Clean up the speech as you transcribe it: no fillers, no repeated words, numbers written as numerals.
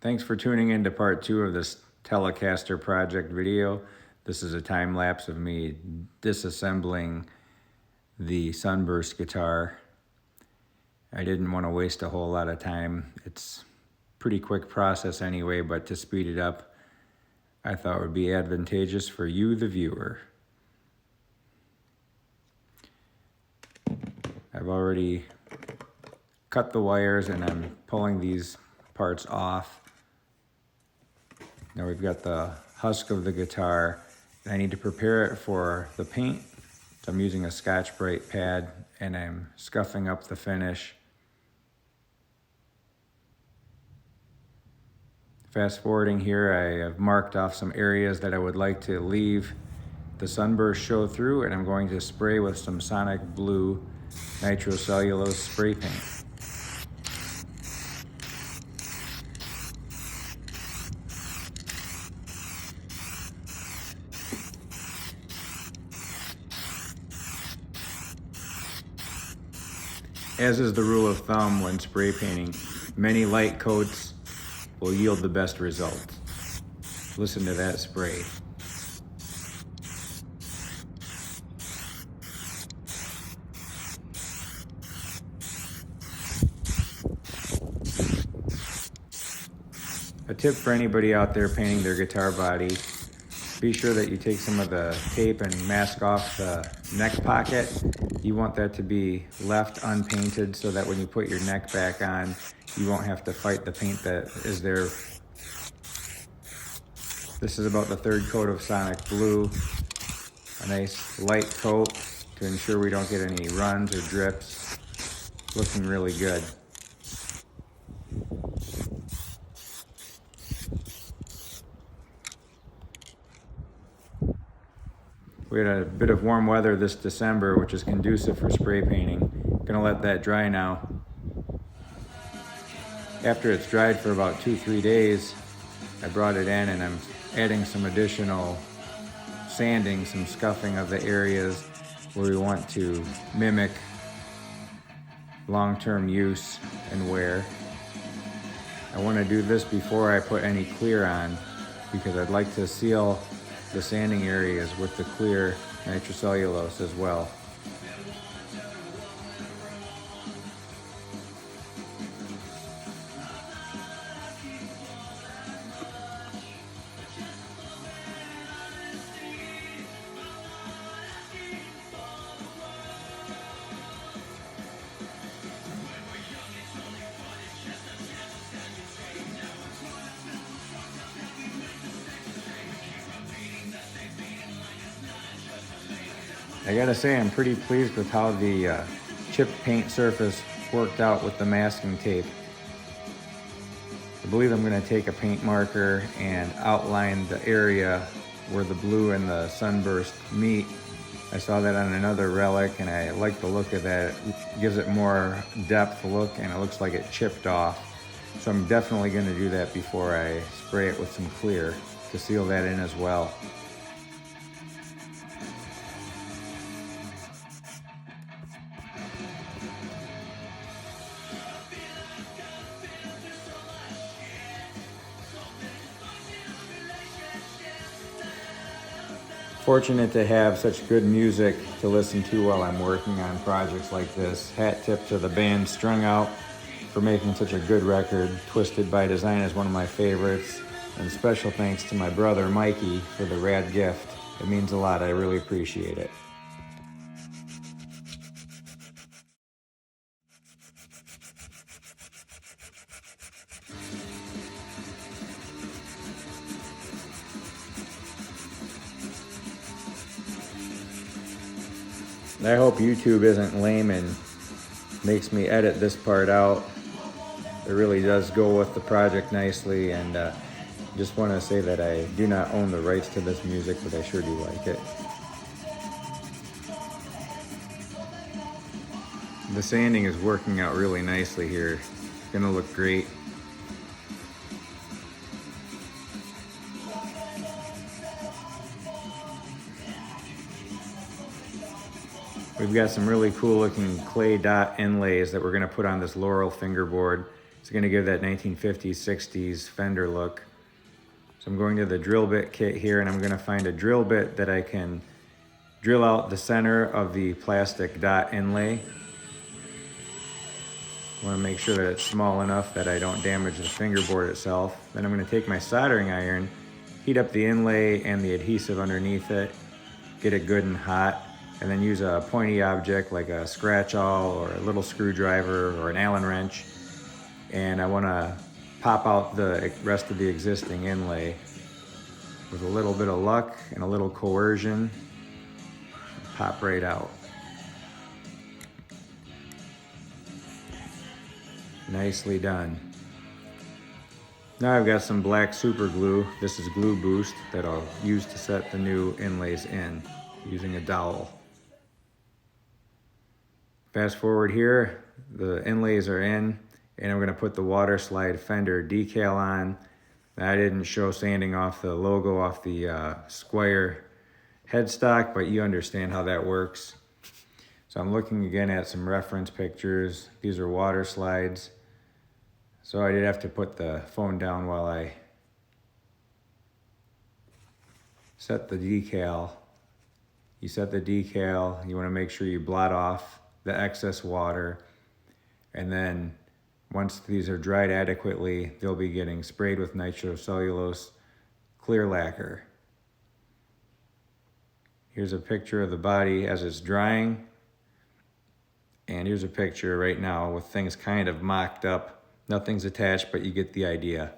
Thanks for tuning in to part 2 of this Telecaster project video. This is a time lapse of me disassembling the Sunburst guitar. I didn't want to waste a whole lot of time. It's a pretty quick process anyway, but to speed it up, I thought it would be advantageous for you, the viewer. I've already cut the wires and I'm pulling these parts off. Now we've got the husk of the guitar. I need to prepare it for the paint. So I'm using a Scotch-Brite pad and I'm scuffing up the finish. Fast forwarding here, I have marked off some areas that I would like to leave the sunburst show through, and I'm going to spray with some Sonic Blue nitrocellulose spray paint. As is the rule of thumb when spray painting, many light coats will yield the best results. Listen to that spray. A tip for anybody out there painting their guitar body: be sure that you take some of the tape and mask off the neck pocket. You want that to be left unpainted so that when you put your neck back on, you won't have to fight the paint that is there. This is about the third coat of Sonic Blue. A nice light coat to ensure we don't get any runs or drips. Looking really good. We had a bit of warm weather this December, which is conducive for spray painting. Gonna let that dry now. After it's dried for about 2-3 days, I brought it in and I'm adding some additional sanding, some scuffing of the areas where we want to mimic long-term use and wear. I want to do this before I put any clear on because I'd like to seal the sanding areas with the clear nitrocellulose as well. I gotta say, I'm pretty pleased with how the chipped paint surface worked out with the masking tape. I believe I'm gonna take a paint marker and outline the area where the blue and the sunburst meet. I saw that on another relic and I like the look of that. It gives it more depth look and it looks like it chipped off. So I'm definitely gonna do that before I spray it with some clear to seal that in as well. Fortunate to have such good music to listen to while I'm working on projects like this. Hat tip to the band Strung Out for making such a good record. Twisted by Design is one of my favorites. And special thanks to my brother Mikey for the rad gift. It means a lot. I really appreciate it. I hope YouTube isn't lame and makes me edit this part out. It really does go with the project nicely, and just want to say that I do not own the rights to this music, but I sure do like it. The sanding is working out really nicely here. It's gonna look great. We've got some really cool looking clay dot inlays that we're gonna put on this laurel fingerboard. It's gonna give that 1950s, 60s fender look. So I'm going to the drill bit kit here, and I'm gonna find a drill bit that I can drill out the center of the plastic dot inlay. I wanna make sure that it's small enough that I don't damage the fingerboard itself. Then I'm gonna take my soldering iron, heat up the inlay and the adhesive underneath it, get it good and hot, and then use a pointy object like a scratch awl or a little screwdriver or an Allen wrench. And I wanna pop out the rest of the existing inlay. With a little bit of luck and a little coercion, pop right out. Nicely done. Now I've got some black super glue. This is Glue Boost that I'll use to set the new inlays in using a dowel. Fast forward here, the inlays are in, and I'm gonna put the water slide fender decal on. I didn't show sanding off the logo off the Squire headstock, but you understand how that works. So I'm looking again at some reference pictures. These are water slides. So I did have to put the phone down while I set the decal. You set the decal, you wanna make sure you blot off the excess water, and then once these are dried adequately, they'll be getting sprayed with nitrocellulose clear lacquer. Here's a picture of the body as it's drying. And here's a picture right now with things kind of mocked up. Nothing's attached, but you get the idea.